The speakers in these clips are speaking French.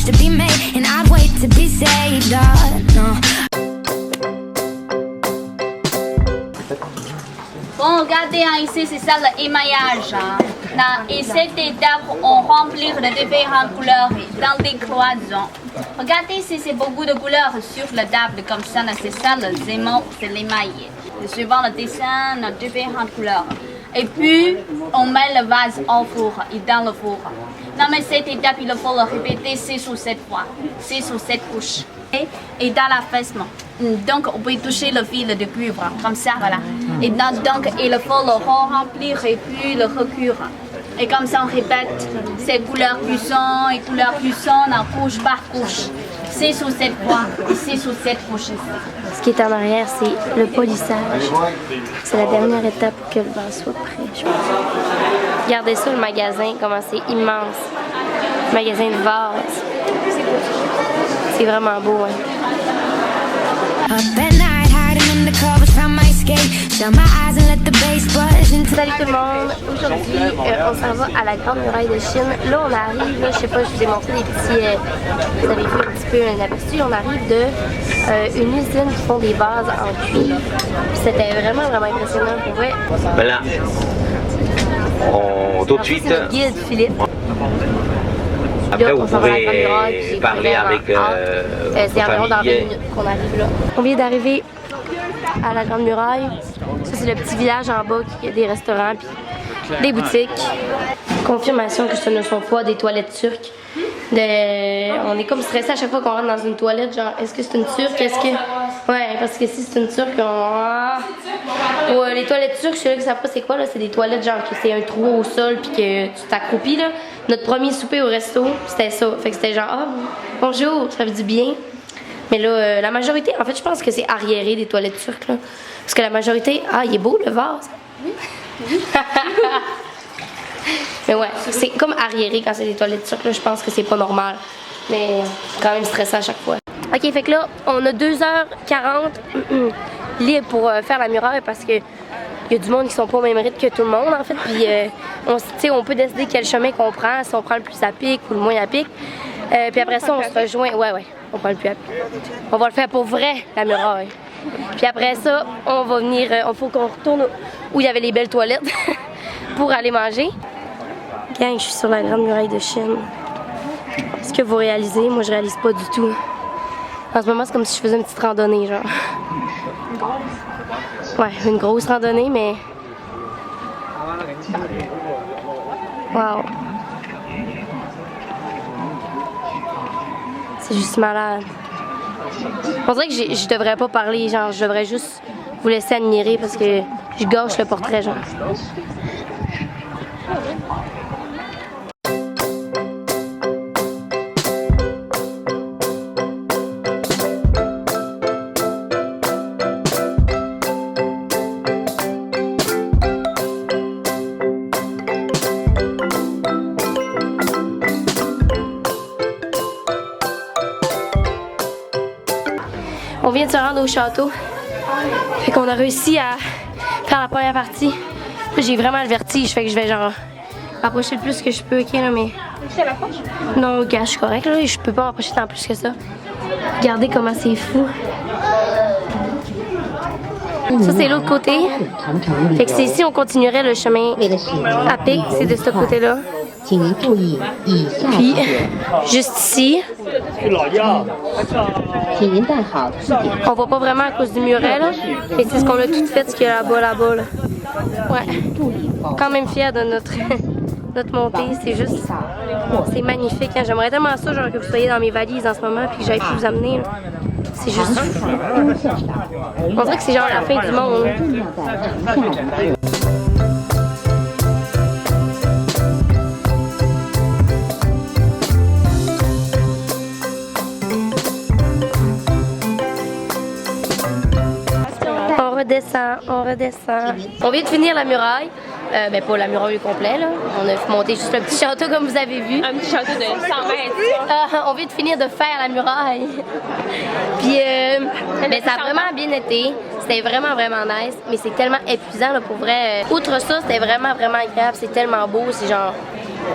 to be made, and I'd wait to be saved. No. Bon, regardez hein, ici, c'est ça l'émaillage. Hein. Et cette étape, on remplit de différentes couleurs dans des cloisons. Regardez ici, c'est beaucoup de couleurs sur la table, comme ça, c'est ça le zémo, c'est l'émail. Suivant le dessin, dans différentes couleurs. Et puis, on met le vase au four et dans le four. Non, mais cette étape, il faut le répéter 6 ou 7 fois, 6 ou 7 couches. Et dans l'affaissement. Donc, on peut toucher le fil de cuivre, comme ça, voilà. Et donc, il faut le remplir et puis le recure. Et comme ça, on répète ces couleurs puissantes et couleurs puissantes en couche par couche. 6 ou 7 fois et 6 ou 7 couches. Ce qui est en arrière, c'est le polissage. C'est la dernière étape pour que le vase soit prêt, je pense. Regardez ça, le magasin, comment c'est immense. Le magasin de vase. C'est vraiment beau, hein. Salut tout le monde! Aujourd'hui, on s'en va à la Grande Muraille de Chine. Là, on arrive, là, je sais pas, je vous ai montré des petits... vous avez vu un petit peu un aperçu. On arrive de une usine qui font des vases en cuivre. C'était vraiment impressionnant pour vrai. Ben là, tout de suite... C'est notre guide, Philippe. Après, là, vous pouvez parler avec c'est environ dans 20 minutes qu'on arrive là. On vient d'arriver à la Grande Muraille. Ça, c'est le petit village en bas qui a des restaurants puis des boutiques. Confirmation que ce ne sont pas des toilettes turques. On est comme stressé à chaque fois qu'on rentre dans une toilette. Genre, est-ce que c'est une turque? Est-ce que... Ouais, parce que si c'est une turque, Pour les toilettes turques, celui-là qui savent pas c'est quoi, là, c'est des toilettes genre que c'est un trou au sol puis que tu t'accroupis, là. Notre premier souper au resto, c'était ça. Fait que c'était genre, ah, bonjour, ça fait du bien. Mais là, la majorité, en fait, je pense que c'est arriéré des toilettes turques, là. Parce que la majorité, ah, il est beau le vase. Mais ouais, c'est comme arriéré quand c'est des toilettes turques, là. Je pense que c'est pas normal. Mais quand même stressant à chaque fois. Ok, fait que là, on a 2h40 libre pour faire la muraille parce que il y a du monde qui sont pas au même rythme que tout le monde, en fait. Puis on peut décider quel chemin qu'on prend, si on prend le plus à pic ou le moins à pic. Puis après ça, on se rejoint. Ouais, on prend le plus à pic. On va le faire pour vrai, la muraille. Puis après ça, on va venir. Il faut qu'on retourne où il y avait les belles toilettes pour aller manger. Gang, je suis sur la Grande Muraille de Chine. Est-ce que vous réalisez? Moi, je réalise pas du tout. En ce moment, c'est comme si je faisais une petite randonnée, genre. Ouais, une grosse randonnée, mais... Wow! C'est juste malade. On dirait que je devrais pas parler, genre, je devrais juste vous laisser admirer parce que je gâche le portrait, genre. On vient de se rendre au château. Fait qu'on a réussi à faire la première partie. J'ai vraiment le vertige, fait que je vais genre m'approcher le plus que je peux, ok là, mais... Non, gars, je suis correcte là, je peux pas m'approcher tant plus que ça. Regardez comment c'est fou. Ça c'est l'autre côté. Fait que c'est ici on continuerait le chemin à pic, c'est de ce côté-là. Puis, juste ici, on voit pas vraiment à cause du muret, là, mais c'est ce qu'on a tout fait, ce qu'il y a là-bas, là. Ouais, quand même fière de notre montée, c'est juste, c'est magnifique, hein. J'aimerais tellement ça, genre que vous soyez dans mes valises en ce moment, puis que j'aille pu vous amener, là. C'est juste fou. On dirait que c'est genre la fin du monde. On redescend. On vient de finir la muraille. Ben pas la muraille au complet, là. On a monté juste le petit château comme vous avez vu. Un petit château de 100 mètres. On vient de finir de faire la muraille. Puis ben, ça a vraiment bien été. C'était vraiment nice. Mais c'est tellement épuisant là, pour vrai. Outre ça, c'était vraiment agréable. C'est tellement beau. C'est genre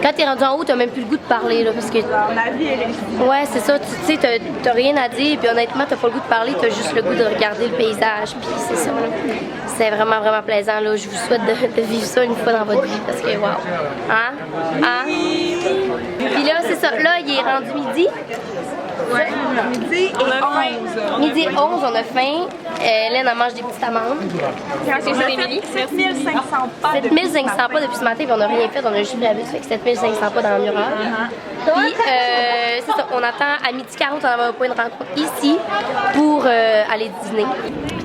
quand t'es rendu en haut, t'as même plus le goût de parler, là, parce que... La vie, elle est... Ouais, c'est ça, tu sais, t'as rien à dire, puis honnêtement, t'as pas le goût de parler, t'as juste le goût de regarder le paysage, puis c'est ça, là. C'est vraiment, vraiment plaisant, là. Je vous souhaite de vivre ça une fois dans votre vie, parce que, wow. Hein? Hein? Puis là, c'est ça, là, il est rendu midi. Ouais, midi et 11. Midi 11, on a faim. Hélène, elle mange des petites amandes. C'est ça, Émilie. 7500 pas. 7500 pas depuis ce matin, puis on n'a rien fait, on a juste pris la bus, fait que 7500 pas dans la muraille. Puis, c'est ça, on attend à midi 40, on avait un point de rencontre ici pour aller dîner.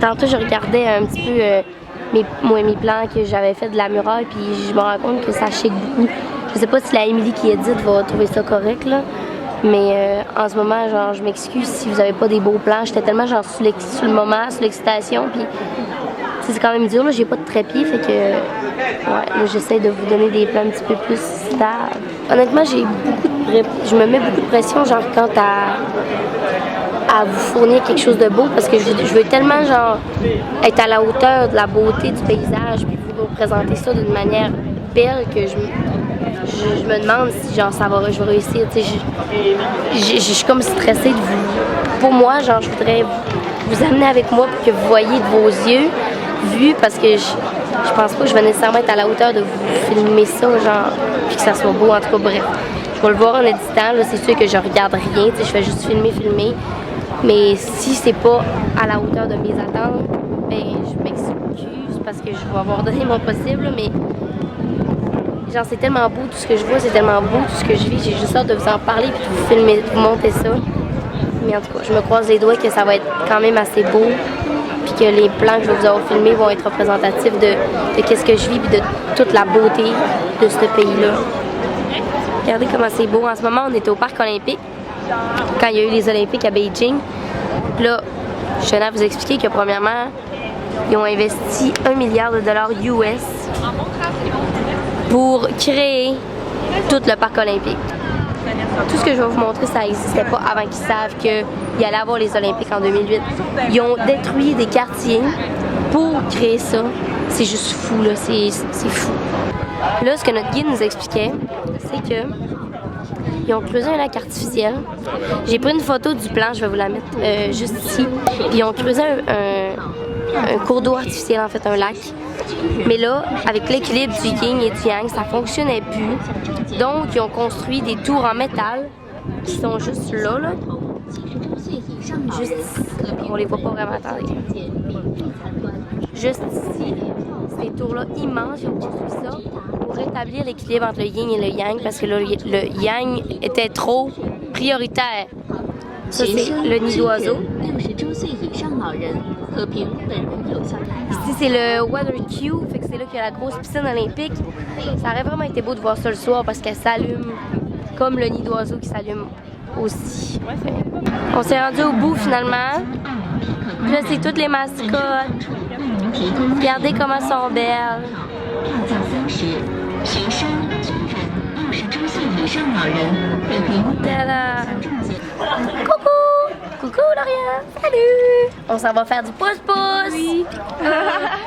Tantôt, je regardais un petit peu mes plans que j'avais fait de la muraille, puis je me rends compte que ça chic beaucoup. Je sais pas si la Émilie qui édite va trouver ça correct, là. Mais en ce moment, genre, je m'excuse si vous avez pas des beaux plans. J'étais tellement genre sur le moment, sur l'excitation, puis c'est quand même dur, là, j'ai pas de trépied, fait que ouais, là, j'essaie de vous donner des plans un petit peu plus stables. Honnêtement, je me mets beaucoup de pression, genre, quant à vous fournir quelque chose de beau, parce que je veux tellement, genre, être à la hauteur de la beauté du paysage, puis vous représenter ça d'une manière belle que je me demande si genre je vais réussir. Je suis comme stressée de vous. Pour moi, genre, je voudrais vous amener avec moi pour que vous voyez de vos yeux, parce que je pense pas que je vais nécessairement être à la hauteur de vous filmer ça, genre, puis que ça soit beau. En tout cas, bref. Je vais le voir en éditant, là, c'est sûr que je regarde rien, je fais juste filmer. Mais si c'est pas à la hauteur de mes attentes, ben je m'excuse parce que je vais avoir donné mon possible, mais genre, c'est tellement beau tout ce que je vois, c'est tellement beau tout ce que je vis. J'ai juste hâte de vous en parler puis de vous filmer, de vous monter ça. Mais en tout cas, je me croise les doigts que ça va être quand même assez beau. Puis que les plans que je vais vous avoir filmés vont être représentatifs de qu'est-ce que je vis puis de toute la beauté de ce pays-là. Regardez comment c'est beau. En ce moment, on était au Parc olympique quand il y a eu les Olympiques à Beijing. Puis là, je tenais à vous expliquer que premièrement, ils ont investi $1 milliard US pour créer tout le parc olympique. Tout ce que je vais vous montrer, ça n'existait pas avant qu'ils savent qu'il allait avoir les Olympiques en 2008. Ils ont détruit des quartiers pour créer ça. C'est juste fou, là. C'est fou. Là, ce que notre guide nous expliquait, c'est que ils ont creusé un lac artificiel. J'ai pris une photo du plan, je vais vous la mettre juste ici. Puis ils ont creusé un cours d'eau artificiel, en fait, un lac. Mais là, avec l'équilibre du yin et du yang, ça fonctionnait plus. Donc, ils ont construit des tours en métal qui sont juste là. Juste ici. On les voit pas vraiment, attendez. Juste ici. Ces tours-là immenses, ils ont construit ça pour rétablir l'équilibre entre le yin et le yang parce que là, le yang était trop prioritaire. Ça, c'est le nid d'oiseau. Ici, c'est le Water Cube, fait que c'est là qu'il y a la grosse piscine olympique. Ça aurait vraiment été beau de voir ça le soir parce qu'elle s'allume comme le nid d'oiseau qui s'allume aussi. On s'est rendu au bout finalement. Puis là, c'est toutes les mascottes. Regardez comment elles sont belles. Tada! Coucou! Coucou Lauriane! Salut! On s'en va faire du pouce-pouce! Oui.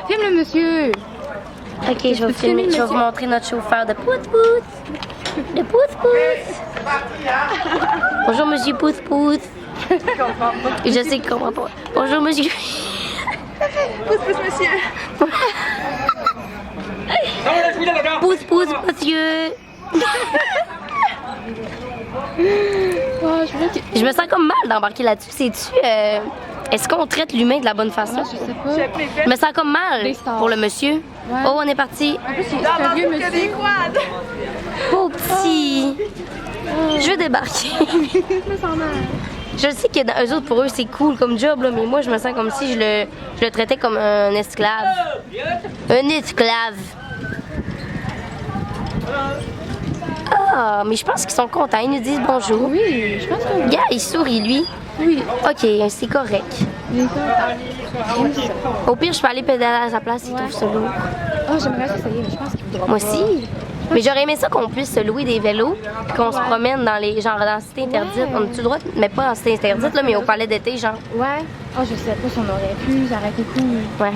Filme le monsieur! Ok, je vais vous montrer notre chauffeur de pouce-pouce! De pouce-pouce! Bonjour monsieur pouce-pouce! Je sais qu'il comprend pas. Bonjour monsieur! Pousse-pousse, monsieur. Pousse-pousse, monsieur! Je me sens comme mal d'embarquer là-dessus. Sais-tu, est-ce qu'on traite l'humain de la bonne façon? Je sais pas. Je me sens comme mal pour le monsieur. Ouais. Oh, on est parti. En plus, c'est un vieux monsieur. Des quads. Pauvre petit. Je veux débarquer. Je me sens mal. Je sais que eux autres, pour eux, c'est cool comme job, là, mais moi, je me sens comme si je le traitais comme un esclave. Un esclave. Ah, mais je pense qu'ils sont contents. Ils nous disent bonjour. Oui, je pense que oui. Gars, il sourit, lui. Oui. OK, c'est correct. Il est content. Au pire, je peux aller pédaler à sa place s'il trouve ça lourd. Oh, j'aimerais ça essayer, mais je pense qu'il voudra Moi pas. aussi. Mais j'aurais aimé ça qu'on puisse se louer des vélos puis qu'on se promène dans les genre dans cité interdite. On a-tu le droit? Mais pas en cité interdite, là, mais au palais d'été, genre. Ouais. Oh, je sais pas si on aurait pu, ça aurait été cool. Ouais.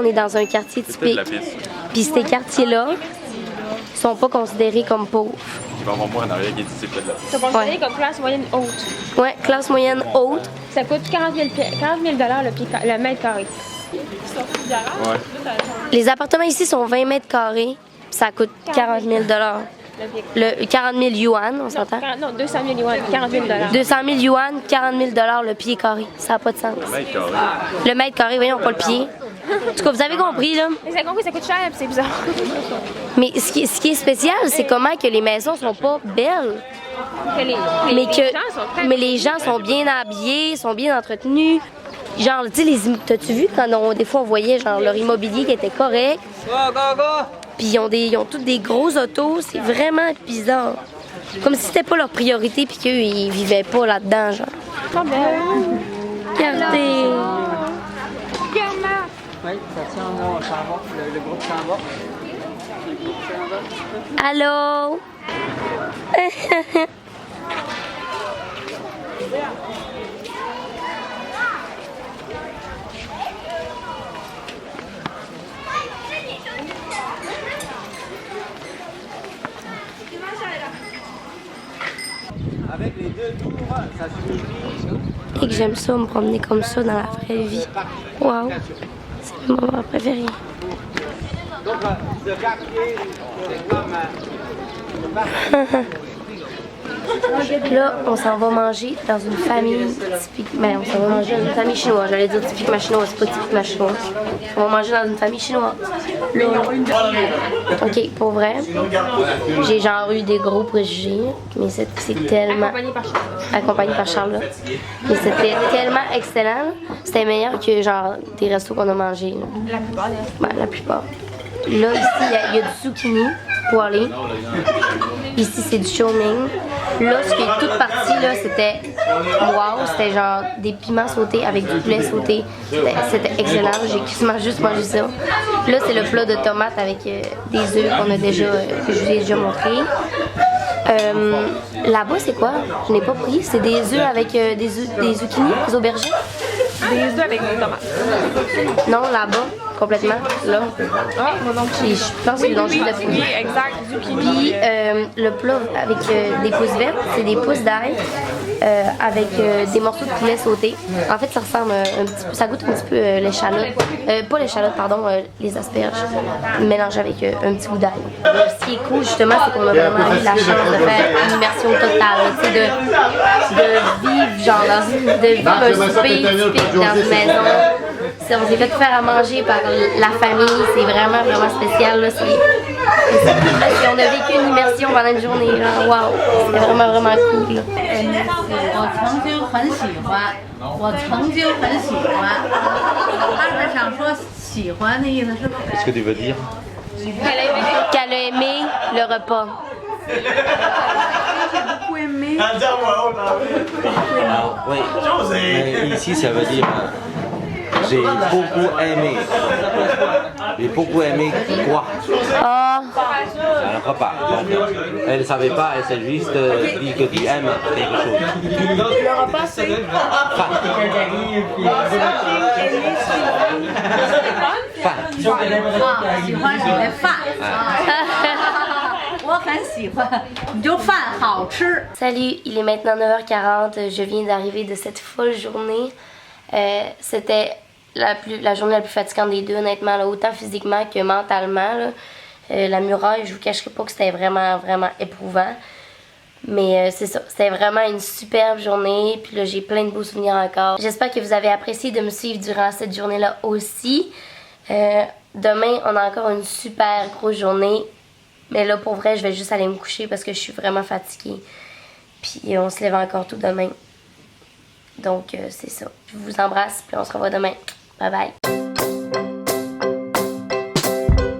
est dans un quartier typique. Puis ces quartiers-là sont pas considérés comme pauvres. Il va y avoir moi en arrière qui dit c'est près de la piste. C'est considéré comme classe moyenne haute. Ouais, classe moyenne haute. Ça coûte 40 000 le mètre carré. Ouais. Les appartements ici sont 20 mètres carrés. Ça coûte 40 000 le 40 000 yuan, on s'entend? Non, 200 000 yuan, 40 000 200 000 yuan, 40 000 le pied carré. Ça n'a pas de sens. Le mètre carré, voyons, pas le pied. En tout cas, vous avez compris, là. Vous avez compris, ça coûte cher, puis c'est bizarre. Mais ce qui est spécial, c'est comment que les maisons sont pas belles. Mais les gens sont bien habillés, sont bien entretenus. Genre, tu sais, t'as-tu vu quand des fois on voyait genre leur immobilier qui était correct? Puis ils ont tous des gros autos, c'est vraiment bizarre. Comme si c'était pas leur priorité puis qu'eux, ils vivaient pas là-dedans, genre. Regardez! Oui, ça tient au charbon, le groupe charbon. Allô? Avec les deux tours, ça suffit. Et que j'aime ça, me promener comme ça dans la vraie vie. Wow! C'est mon moment préféré. Donc, ce quartier, c'est comme... Là, on s'en va manger dans une famille typique. Mais on s'en va manger dans une famille chinoise. J'allais dire typiquement chinoise, c'est pas typiquement chinoise. On va manger dans une famille chinoise. Là. Ok, pour vrai, j'ai genre eu des gros préjugés, mais c'est tellement. Accompagné par Charles. Mais c'était tellement excellent. C'était meilleur que genre des restos qu'on a mangés. La plupart. Ben, la plupart. Là, ici, il y a du zucchini poêlé. Ici, c'est du chow mein. Là, ce qui est toute partie, là, c'était wow, c'était genre des piments sautés avec du poulet sauté. C'était excellent, j'ai quasiment juste mangé ça. Là, c'est le plat de tomates avec des œufs qu'on a déjà, que je vous ai déjà montré. Là-bas, c'est quoi? Je n'ai pas pris. C'est des œufs avec des zucchini, des aubergines? Des œufs avec des tomates. Non, là-bas, complètement. Là. Ah, moi non plus. Je pense que c'est Oui, exact, zucchini. Puis le plat avec des pousses vertes, c'est des pousses d'ail avec des morceaux de poulet sautés. En fait, ça ressemble un petit peu, ça goûte un petit peu l'échalote. Pas l'échalote, pardon, les asperges mélangées avec un petit goût d'ail. Ce qui est cool, justement, c'est qu'on a vraiment eu la chance de faire une immersion totale, tu sais, de vivre, genre, un souper typique dans une maison. On s'est fait faire à manger par la famille, c'est vraiment, vraiment spécial. Là. On a vécu une immersion pendant une journée, genre, wow, c'était vraiment, vraiment cool. Là. Qu'est-ce que tu veux dire? Qu'elle a aimé le repas. J'ai beaucoup aimé. Oui. Ici, ça veut dire j'ai beaucoup aimé. J'ai beaucoup aimé quoi? Ah. Un repas. Donc, elle ne savait pas, elle s'est juste dit que tu aimes quelque chose. Le repas, c'est... Salut, il est maintenant 9h40, je viens d'arriver de cette folle journée. C'était la journée la plus fatigante des deux, honnêtement, là, autant physiquement que mentalement. Là. La muraille, je vous cacherai pas que c'était vraiment, vraiment éprouvant. Mais c'est ça, c'était vraiment une superbe journée. Puis là, j'ai plein de beaux souvenirs encore. J'espère que vous avez apprécié de me suivre durant cette journée-là aussi. Demain, on a encore une super grosse journée. Mais là, pour vrai, je vais juste aller me coucher parce que je suis vraiment fatiguée. Puis on se lève encore tout demain. Donc, c'est ça. Je vous embrasse, puis on se revoit demain. Bye bye.